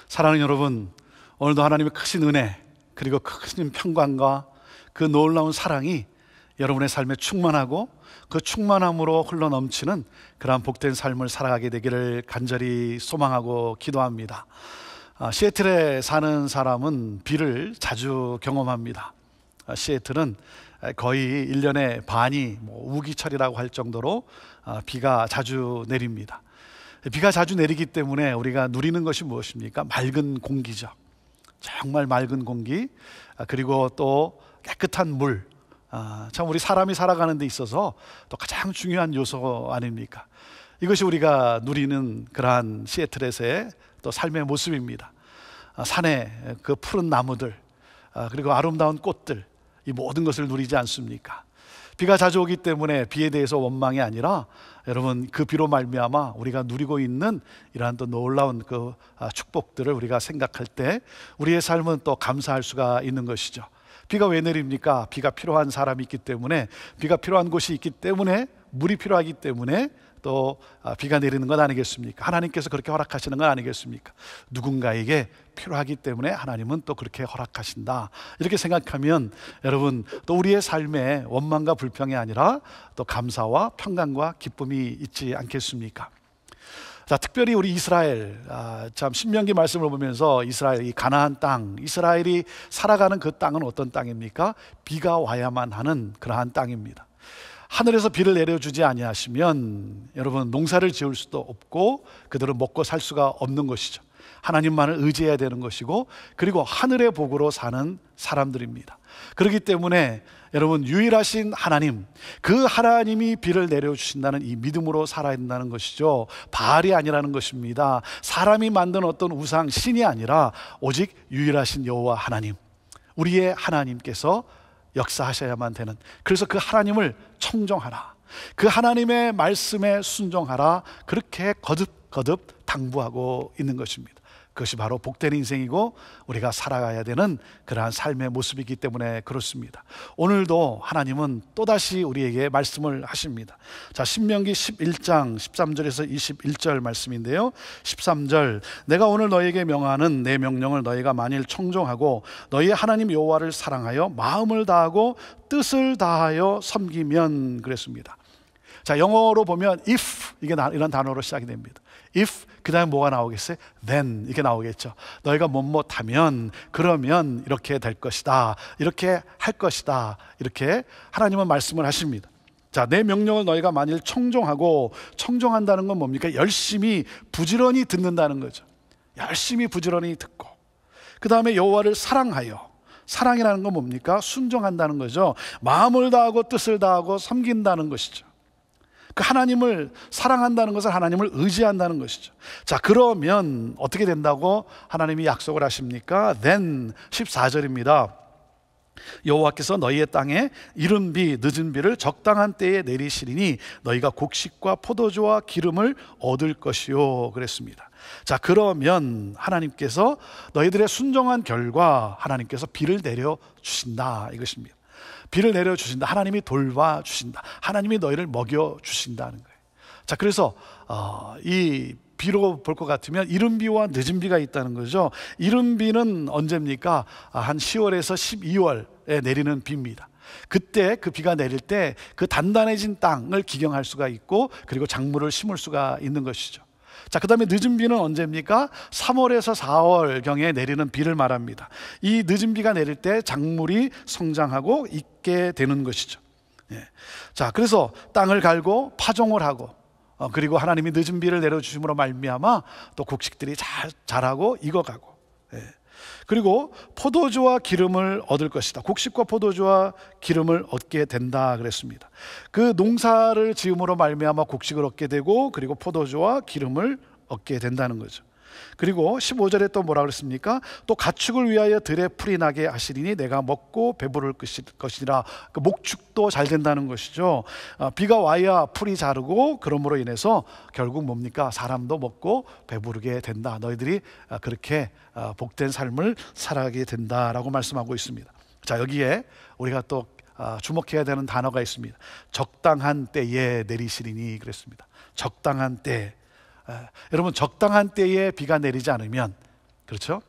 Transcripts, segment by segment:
사랑하는 여러분, 오늘도 하나님의 크신 은혜 그리고 크신 평강과 그 놀라운 사랑이 여러분의 삶에 충만하고 그 충만함으로 흘러넘치는 그러한 복된 삶을 살아가게 되기를 간절히 소망하고 기도합니다. 시애틀에 사는 사람은 비를 자주 경험합니다. 시애틀은 거의 1년에 반이 우기철이라고 할 정도로 비가 자주 내립니다. 비가 자주 내리기 때문에 우리가 누리는 것이 무엇입니까? 맑은 공기죠. 정말 맑은 공기, 그리고 또 깨끗한 물. 참 우리 사람이 살아가는 데 있어서 또 가장 중요한 요소 아닙니까? 이것이 우리가 누리는 그러한 시애틀에서의 또 삶의 모습입니다. 산에 그 푸른 나무들, 그리고 아름다운 꽃들, 이 모든 것을 누리지 않습니까? 비가 자주 오기 때문에 비에 대해서 원망이 아니라 여러분, 그 비로 말미암아 우리가 누리고 있는 이러한 또 놀라운 그 축복들을 우리가 생각할 때 우리의 삶은 또 감사할 수가 있는 것이죠. 비가 왜 내립니까? 비가 필요한 사람이 있기 때문에, 비가 필요한 곳이 있기 때문에, 물이 필요하기 때문에 또 비가 내리는 것 아니겠습니까? 하나님께서 그렇게 허락하시는 건 아니겠습니까? 누군가에게 필요하기 때문에 하나님은 또 그렇게 허락하신다, 이렇게 생각하면 여러분, 또 우리의 삶에 원망과 불평이 아니라 또 감사와 평강과 기쁨이 있지 않겠습니까? 자, 특별히 우리 이스라엘, 참 신명기 말씀을 보면서 이스라엘, 이 가나안 땅, 이스라엘이 살아가는 그 땅은 어떤 땅입니까? 비가 와야만 하는 그러한 땅입니다. 하늘에서 비를 내려주지 아니하시면 여러분, 농사를 지을 수도 없고 그들은 먹고 살 수가 없는 것이죠. 하나님만을 의지해야 되는 것이고, 그리고 하늘의 복으로 사는 사람들입니다. 그렇기 때문에 여러분, 유일하신 하나님, 그 하나님이 비를 내려주신다는 이 믿음으로 살아야 된다는 것이죠. 바알이 아니라는 것입니다. 사람이 만든 어떤 우상, 신이 아니라 오직 유일하신 여호와 하나님, 우리의 하나님께서 역사하셔야만 되는, 그래서 그 하나님을 청종하라, 그 하나님의 말씀에 순종하라, 그렇게 거듭 당부하고 있는 것입니다. 그것이 바로 복된 인생이고 우리가 살아가야 되는 그러한 삶의 모습이기 때문에 그렇습니다. 오늘도 하나님은 또다시 우리에게 말씀을 하십니다. 자, 신명기 11장 13절에서 21절 말씀인데요, 13절, 내가 오늘 너에게 명하는 내 명령을 너희가 만일 청종하고 너희 하나님 여호와를 사랑하여 마음을 다하고 뜻을 다하여 섬기면, 그랬습니다. 자, 영어로 보면 if, 이게 이런 단어로 시작이 됩니다. if, 그 다음에 뭐가 나오겠어요? then, 이게 나오겠죠. 너희가 못하면, 그러면 이렇게 될 것이다, 이렇게 할 것이다, 이렇게 하나님은 말씀을 하십니다. 자, 내 명령을 너희가 만일 청종하고, 청종한다는 건 뭡니까? 열심히 부지런히 듣는다는 거죠. 열심히 부지런히 듣고, 그 다음에 여호와를 사랑하여, 사랑이라는 건 뭡니까? 순종한다는 거죠. 마음을 다하고 뜻을 다하고 섬긴다는 것이죠. 그 하나님을 사랑한다는 것은 하나님을 의지한다는 것이죠. 자, 그러면 어떻게 된다고 하나님이 약속을 하십니까? then 14절입니다. 여호와께서 너희의 땅에 이른 비 늦은 비를 적당한 때에 내리시리니 너희가 곡식과 포도주와 기름을 얻을 것이요, 그랬습니다. 자, 그러면 하나님께서 너희들의 순종한 결과 하나님께서 비를 내려주신다, 이것입니다. 비를 내려주신다, 하나님이 돌봐주신다, 하나님이 너희를 먹여주신다는 거예요. 자, 그래서 이 비로 볼 것 같으면 이른 비와 늦은 비가 있다는 거죠. 이른 비는 언제입니까? 한 10월에서 12월에 내리는 비입니다. 그때 그 비가 내릴 때 그 단단해진 땅을 기경할 수가 있고, 그리고 작물을 심을 수가 있는 것이죠. 자, 그 다음에 늦은 비는 언제입니까? 3월에서 4월경에 내리는 비를 말합니다. 이 늦은 비가 내릴 때 작물이 성장하고 있게 되는 것이죠. 예. 자, 그래서 땅을 갈고 파종을 하고, 그리고 하나님이 늦은 비를 내려주심으로 말미암아 또 곡식들이 잘 자라고 익어가고, 예. 그리고 포도주와 기름을 얻을 것이다. 곡식과 포도주와 기름을 얻게 된다, 그랬습니다. 그 농사를 지음으로 말미암아 곡식을 얻게 되고, 그리고 포도주와 기름을 얻게 된다는 거죠. 그리고 15절에 또 뭐라 그랬습니까? 또 가축을 위하여 들에 풀이 나게 하시리니 내가 먹고 배부를 것이라. 그 목축도 잘 된다는 것이죠. 비가 와야 풀이 자르고, 그러므로 인해서 결국 뭡니까? 사람도 먹고 배부르게 된다. 너희들이 그렇게 복된 삶을 살아가게 된다라고 말씀하고 있습니다. 자, 여기에 우리가 또 주목해야 되는 단어가 있습니다. 적당한 때에 내리시리니, 그랬습니다. 적당한 때. 여러분, 적당한 때에 비가 내리지 않으면 그렇죠?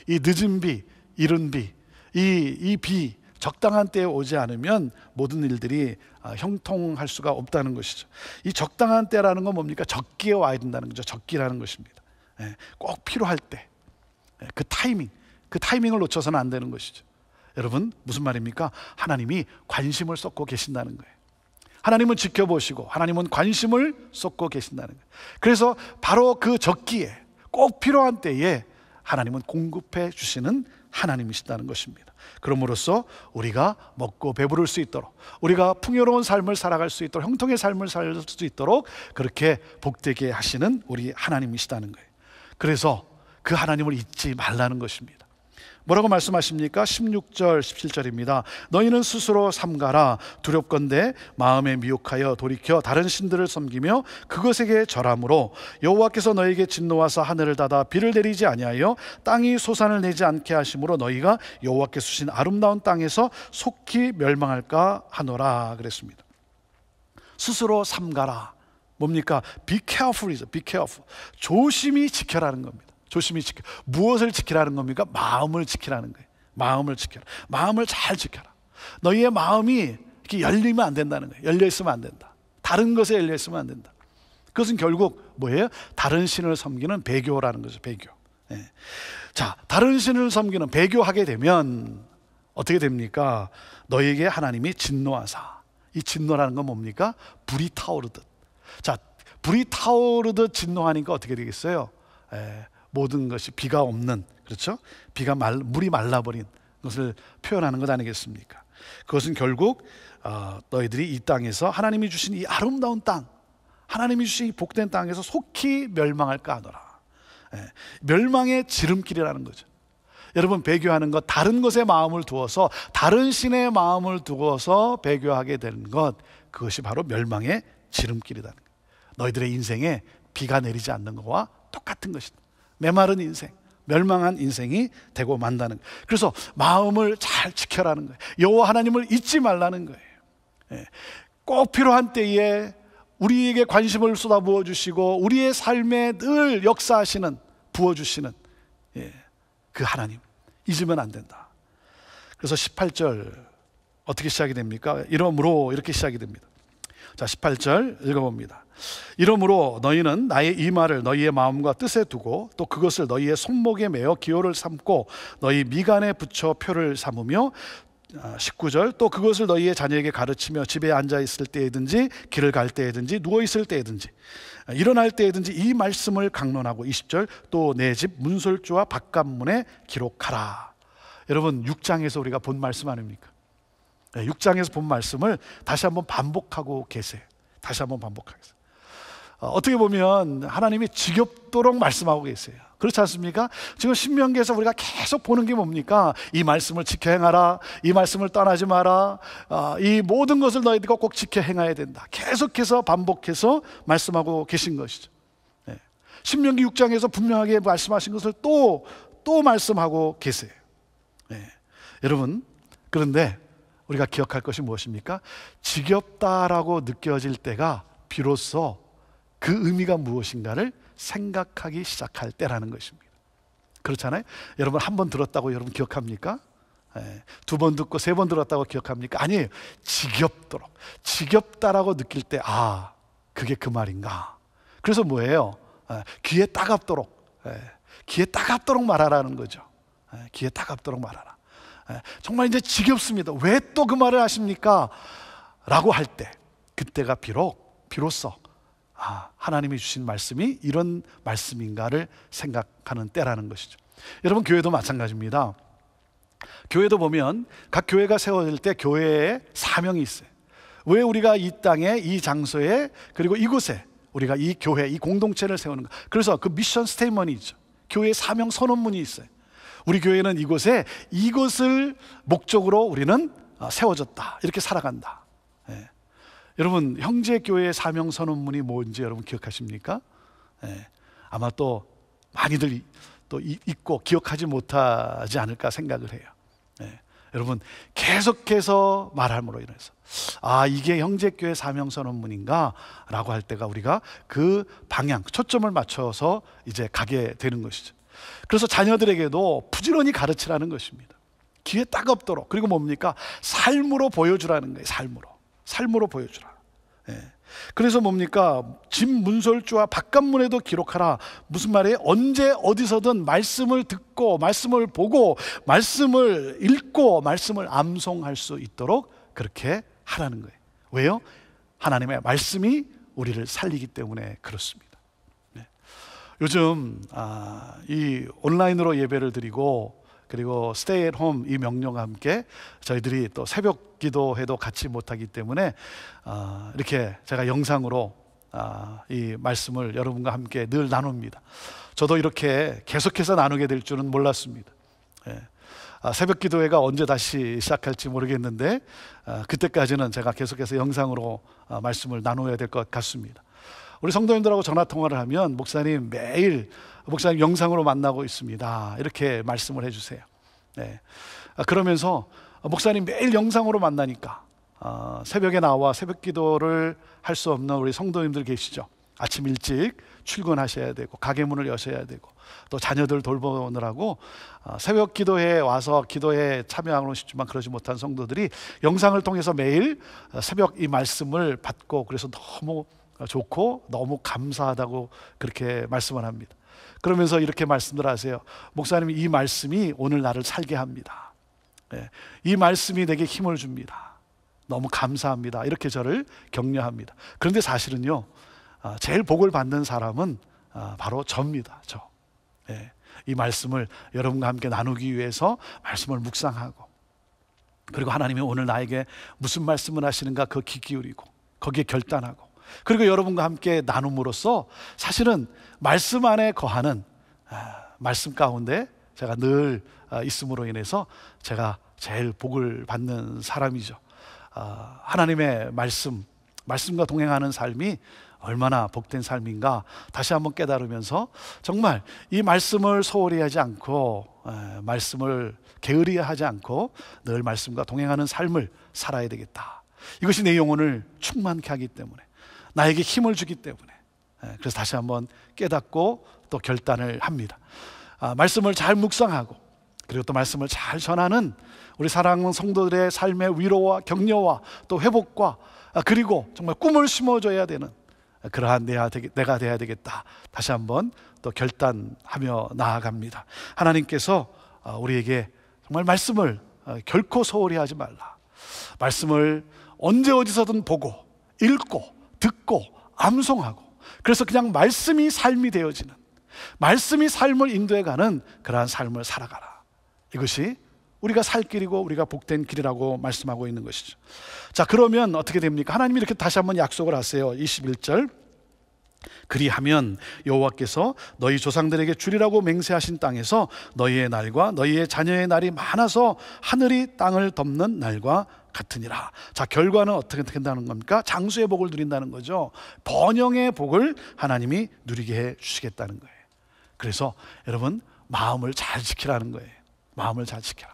이 늦은 비, 이른 비, 이 비 적당한 때에 오지 않으면 모든 일들이 형통할 수가 없다는 것이죠. 이 적당한 때라는 건 뭡니까? 적기에 와야 된다는 거죠. 적기라는 것입니다. 꼭 필요할 때, 그 타이밍을 놓쳐서는 안 되는 것이죠. 여러분, 무슨 말입니까? 하나님이 관심을 쏟고 계신다는 거예요. 하나님은 지켜보시고 하나님은 관심을 쏟고 계신다는 거예요. 그래서 바로 그 적기에, 꼭 필요한 때에 하나님은 공급해 주시는 하나님이시다는 것입니다. 그럼으로써 우리가 먹고 배부를 수 있도록, 우리가 풍요로운 삶을 살아갈 수 있도록, 형통의 삶을 살 수 있도록 그렇게 복되게 하시는 우리 하나님이시다는 거예요. 그래서 그 하나님을 잊지 말라는 것입니다. 뭐라고 말씀하십니까? 16절 17절입니다. 너희는 스스로 삼가라. 두렵건대 마음에 미혹하여 돌이켜 다른 신들을 섬기며 그것에게 절함으로 여호와께서 너희에게 진노하사 하늘을 닫아 비를 내리지 아니하여 땅이 소산을 내지 않게 하심으로 너희가 여호와께서 주신 아름다운 땅에서 속히 멸망할까 하노라 그랬습니다. 스스로 삼가라. 뭡니까? Be careful이죠. Be careful. 조심히 지켜라는 겁니다. 조심히 지켜. 무엇을 지키라는 겁니까? 마음을 지키라는 거예요. 마음을 지켜라. 마음을 잘 지켜라. 너희의 마음이 이렇게 열리면 안 된다는 거예요. 열려 있으면 안 된다. 다른 것에 열려 있으면 안 된다. 그것은 결국 뭐예요? 다른 신을 섬기는 배교라는 거죠. 배교. 자, 다른 신을 섬기는 배교하게 되면 어떻게 됩니까? 너희에게 하나님이 진노하사. 이 진노라는 건 뭡니까? 불이 타오르듯. 자, 불이 타오르듯 진노하니까 어떻게 되겠어요? 모든 것이 비가 없는, 그렇죠? 물이 말라버린 것을 표현하는 것 아니겠습니까? 그것은 결국 너희들이 이 땅에서 하나님이 주신 이 아름다운 땅, 하나님이 주신 이 복된 땅에서 속히 멸망할까 하노라. 멸망의 지름길이라는 거죠. 여러분, 배교하는 것, 다른 것에 마음을 두어서, 다른 신의 마음을 두어서 배교하게 되는 것, 그것이 바로 멸망의 지름길이라는 거예요. 너희들의 인생에 비가 내리지 않는 것과 똑같은 것이다. 메마른 인생, 멸망한 인생이 되고 만다는 거예요. 그래서 마음을 잘 지켜라는 거예요. 여호와 하나님을 잊지 말라는 거예요. 꼭 필요한 때에 우리에게 관심을 쏟아부어 주시고 우리의 삶에 늘 역사하시는, 부어주시는 그 하나님 잊으면 안 된다. 그래서 18절 어떻게 시작이 됩니까? 이러므로 이렇게 시작이 됩니다. 자, 18절 읽어봅니다. 이러므로 너희는 나의 이 말을 너희의 마음과 뜻에 두고 또 그것을 너희의 손목에 매어 기호를 삼고 너희 미간에 붙여 표를 삼으며 19절 또 그것을 너희의 자녀에게 가르치며 집에 앉아 있을 때에든지 길을 갈 때에든지 누워 있을 때에든지 일어날 때에든지 이 말씀을 강론하고 20절 또 내 집 문설주와 바깥문에 기록하라. 여러분, 6장에서 우리가 본 말씀 아닙니까? 6장에서 본 말씀을 다시 한번 반복하고 계세요. 다시 한번 반복하고 계세요. 어떻게 보면 하나님이 지겹도록 말씀하고 계세요. 그렇지 않습니까? 지금 신명기에서 우리가 계속 보는 게 뭡니까? 이 말씀을 지켜 행하라. 이 말씀을 떠나지 마라. 이 모든 것을 너희들과 꼭 지켜 행해야 된다. 계속해서 반복해서 말씀하고 계신 것이죠. 신명기 6장에서 분명하게 말씀하신 것을 또 말씀하고 계세요. 여러분, 그런데 우리가 기억할 것이 무엇입니까? 지겹다라고 느껴질 때가 비로소 그 의미가 무엇인가를 생각하기 시작할 때라는 것입니다. 그렇잖아요? 여러분, 한 번 들었다고 여러분 기억합니까? 두 번 듣고 세 번 들었다고 기억합니까? 아니에요. 지겹다라고 느낄 때, 그게 그 말인가? 그래서 뭐예요? 귀에 따갑도록 말하라는 거죠. 귀에 따갑도록 말하라. 정말 이제 지겹습니다. 왜 또 그 말을 하십니까? 라고 할 때, 그때가 비로소 하나님이 주신 말씀이 이런 말씀인가를 생각하는 때라는 것이죠. 여러분, 교회도 마찬가지입니다. 교회도 보면 각 교회가 세워질 때 교회에 사명이 있어요. 왜 우리가 이 땅에, 이 장소에, 그리고 이곳에 우리가 이 교회, 이 공동체를 세우는가? 그래서 그 미션 스테이트먼이 있죠. 교회의 사명 선언문이 있어요. 우리 교회는 이것을 목적으로 우리는 세워졌다. 이렇게 살아간다. 여러분, 형제교회의 사명 선언문이 뭔지 여러분 기억하십니까? 아마 또 많이들 또 잊고 기억하지 못하지 않을까 생각을 해요. 여러분, 계속해서 말함으로 인해서 이게 형제교회 사명 선언문인가? 라고 할 때가 우리가 그 방향, 초점을 맞춰서 이제 가게 되는 것이죠. 그래서 자녀들에게도 부지런히 가르치라는 것입니다. 귀에 따갑도록. 그리고 뭡니까? 삶으로 보여주라는 거예요. 삶으로 보여주라. 예. 그래서 뭡니까? 집 문설주와 바깥문에도 기록하라. 무슨 말이에요? 언제 어디서든 말씀을 듣고 말씀을 보고 말씀을 읽고 말씀을 암송할 수 있도록 그렇게 하라는 거예요. 왜요? 하나님의 말씀이 우리를 살리기 때문에 그렇습니다. 네. 요즘 이 온라인으로 예배를 드리고 그리고 스테이 앳 홈 이 명령과 함께 저희들이 또 새벽 기도회도 같이 못하기 때문에 이렇게 제가 영상으로 이 말씀을 여러분과 함께 늘 나눕니다. 저도 이렇게 계속해서 나누게 될 줄은 몰랐습니다. 예. 새벽 기도회가 언제 다시 시작할지 모르겠는데 그때까지는 제가 계속해서 영상으로 말씀을 나눠야 될 것 같습니다. 우리 성도님들하고 전화 통화를 하면 목사님 매일 목사님 영상으로 만나고 있습니다, 이렇게 말씀을 해주세요. 네. 그러면서 목사님 매일 영상으로 만나니까 새벽에 나와 새벽 기도를 할 수 없는 우리 성도님들 계시죠. 아침 일찍 출근하셔야 되고 가게 문을 여셔야 되고 또 자녀들 돌보느라고 새벽 기도회에 와서 기도에 참여하고 싶지만 그러지 못한 성도들이 영상을 통해서 매일 새벽 이 말씀을 받고 그래서 너무 좋고 너무 감사하다고 그렇게 말씀을 합니다. 그러면서 이렇게 말씀을 하세요. 목사님, 이 말씀이 오늘 나를 살게 합니다. 네, 이 말씀이 내게 힘을 줍니다. 너무 감사합니다. 이렇게 저를 격려합니다. 그런데 사실은요, 제일 복을 받는 사람은 바로 저입니다. 저. 네, 이 말씀을 여러분과 함께 나누기 위해서 말씀을 묵상하고 그리고 하나님이 오늘 나에게 무슨 말씀을 하시는가 그 귀 기울이고 거기에 결단하고 그리고 여러분과 함께 나눔으로써 사실은 말씀 안에 거하는 말씀 가운데 제가 늘 있음으로 인해서 제가 제일 복을 받는 사람이죠. 하나님의 말씀과 동행하는 삶이 얼마나 복된 삶인가 다시 한번 깨달으면서 정말 이 말씀을 소홀히 하지 않고 말씀을 게으리 하지 않고 늘 말씀과 동행하는 삶을 살아야 되겠다. 이것이 내 영혼을 충만케 하기 때문에 나에게 힘을 주기 때문에 그래서 다시 한번 깨닫고 또 결단을 합니다. 말씀을 잘 묵상하고 그리고 또 말씀을 잘 전하는 우리 사랑하는 성도들의 삶의 위로와 격려와 또 회복과 그리고 정말 꿈을 심어줘야 되는 그러한 내가 돼야 되겠다. 다시 한번 또 결단하며 나아갑니다. 하나님께서 우리에게 정말 말씀을 결코 소홀히 하지 말라. 말씀을 언제 어디서든 보고 읽고 듣고 암송하고 그래서 그냥 말씀이 삶이 되어지는 말씀이 삶을 인도해가는 그러한 삶을 살아가라. 이것이 우리가 살 길이고 우리가 복된 길이라고 말씀하고 있는 것이죠. 자, 그러면 어떻게 됩니까? 하나님이 이렇게 다시 한번 약속을 하세요. 21절 그리하면 여호와께서 너희 조상들에게 주리라고 맹세하신 땅에서 너희의 날과 너희의 자녀의 날이 많아서 하늘이 땅을 덮는 날과 같으니라. 자, 결과는 어떻게 된다는 겁니까? 장수의 복을 누린다는 거죠. 번영의 복을 하나님이 누리게 해 주시겠다는 거예요. 그래서 여러분 마음을 잘 지키라는 거예요. 마음을 잘 지켜라.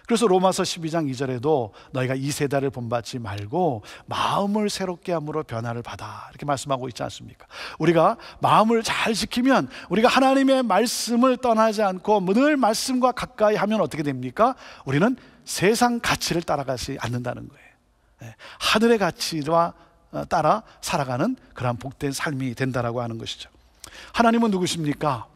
그래서 로마서 12장 2절에도 너희가 이 세대를 본받지 말고 마음을 새롭게 함으로 변화를 받아 이렇게 말씀하고 있지 않습니까? 우리가 마음을 잘 지키면 우리가 하나님의 말씀을 떠나지 않고 늘 말씀과 가까이 하면 어떻게 됩니까? 우리는 세상 가치를 따라가지 않는다는 거예요. 하늘의 가치와 따라 살아가는 그런 복된 삶이 된다라고 하는 것이죠. 하나님은 누구십니까?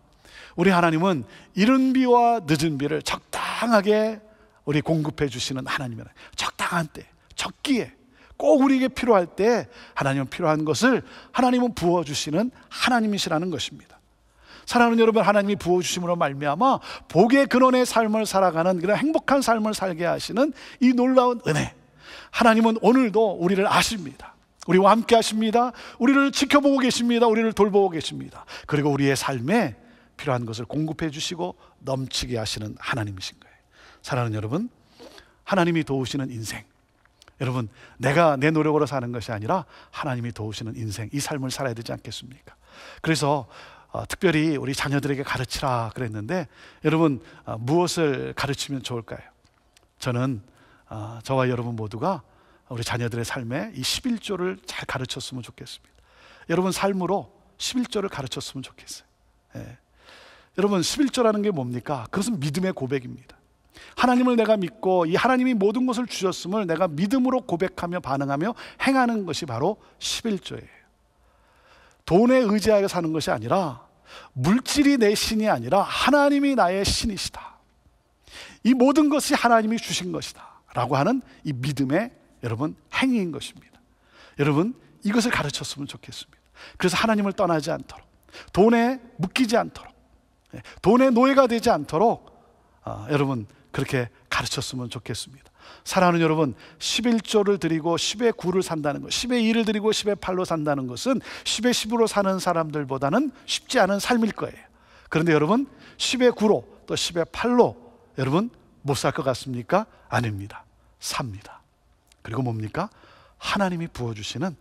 우리 하나님은 이른 비와 늦은 비를 적당하게 우리 공급해 주시는 하나님이라. 적당한 때, 적기에 꼭 우리에게 필요할 때 하나님은 필요한 것을 하나님은 부어주시는 하나님이시라는 것입니다. 사랑하는 여러분, 하나님이 부어주심으로 말미암아 복의 근원의 삶을 살아가는 그런 행복한 삶을 살게 하시는 이 놀라운 은혜, 하나님은 오늘도 우리를 아십니다. 우리와 함께 하십니다. 우리를 지켜보고 계십니다. 우리를 돌보고 계십니다. 그리고 우리의 삶에 필요한 것을 공급해 주시고 넘치게 하시는 하나님이신 거예요. 사랑하는 여러분, 하나님이 도우시는 인생, 여러분 내가 내 노력으로 사는 것이 아니라 하나님이 도우시는 인생, 이 삶을 살아야 되지 않겠습니까? 그래서 특별히 우리 자녀들에게 가르치라 그랬는데 여러분 무엇을 가르치면 좋을까요? 저는 저와 여러분 모두가 우리 자녀들의 삶에 이 11조를 잘 가르쳤으면 좋겠습니다. 여러분 삶으로 11조를 가르쳤으면 좋겠어요. 예. 여러분 11조라는 게 뭡니까? 그것은 믿음의 고백입니다. 하나님을 내가 믿고 이 하나님이 모든 것을 주셨음을 내가 믿음으로 고백하며 반응하며 행하는 것이 바로 11조예요. 돈에 의지하여 사는 것이 아니라, 물질이 내 신이 아니라 하나님이 나의 신이시다, 이 모든 것이 하나님이 주신 것이다 라고 하는 이 믿음의 여러분 행위인 것입니다. 여러분 이것을 가르쳤으면 좋겠습니다. 그래서 하나님을 떠나지 않도록, 돈에 묶이지 않도록, 돈의 노예가 되지 않도록 여러분 그렇게 가르쳤으면 좋겠습니다. 사랑하는 여러분, 11조를 드리고 10의 9를 산다는 것, 10의 2를 드리고 10의 8로 산다는 것은 10의 10으로 사는 사람들보다는 쉽지 않은 삶일 거예요. 그런데 여러분 10의 9로 또 10의 8로 여러분 못 살 것 같습니까? 아닙니다. 삽니다. 그리고 뭡니까? 하나님이 부어주시는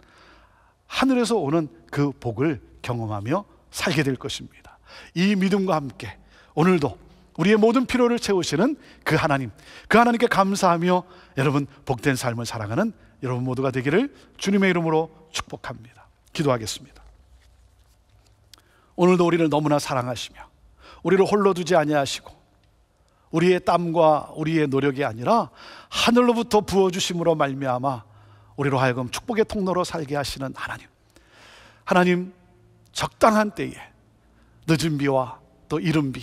하늘에서 오는 그 복을 경험하며 살게 될 것입니다. 이 믿음과 함께 오늘도 우리의 모든 필요를 채우시는 그 하나님, 그 하나님께 감사하며 여러분 복된 삶을 살아가는 여러분 모두가 되기를 주님의 이름으로 축복합니다. 기도하겠습니다. 오늘도 우리를 너무나 사랑하시며 우리를 홀로 두지 아니하시고 우리의 땀과 우리의 노력이 아니라 하늘로부터 부어주심으로 말미암아 우리로 하여금 축복의 통로로 살게 하시는 하나님, 하나님 적당한 때에 늦은 비와 또 이른 비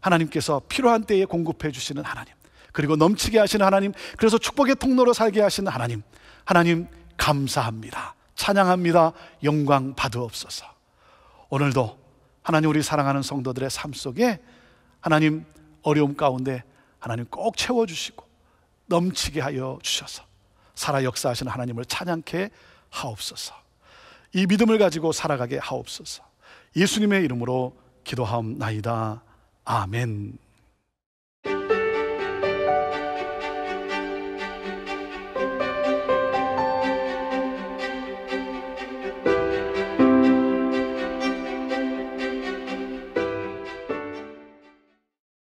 하나님께서 필요한 때에 공급해 주시는 하나님, 그리고 넘치게 하시는 하나님, 그래서 축복의 통로로 살게 하시는 하나님, 하나님 감사합니다. 찬양합니다. 영광 받으옵소서. 오늘도 하나님 우리 사랑하는 성도들의 삶 속에 하나님 어려움 가운데 하나님 꼭 채워주시고 넘치게 하여 주셔서 살아 역사하시는 하나님을 찬양케 하옵소서. 이 믿음을 가지고 살아가게 하옵소서. 예수님의 이름으로 기도하옵나이다. 아멘.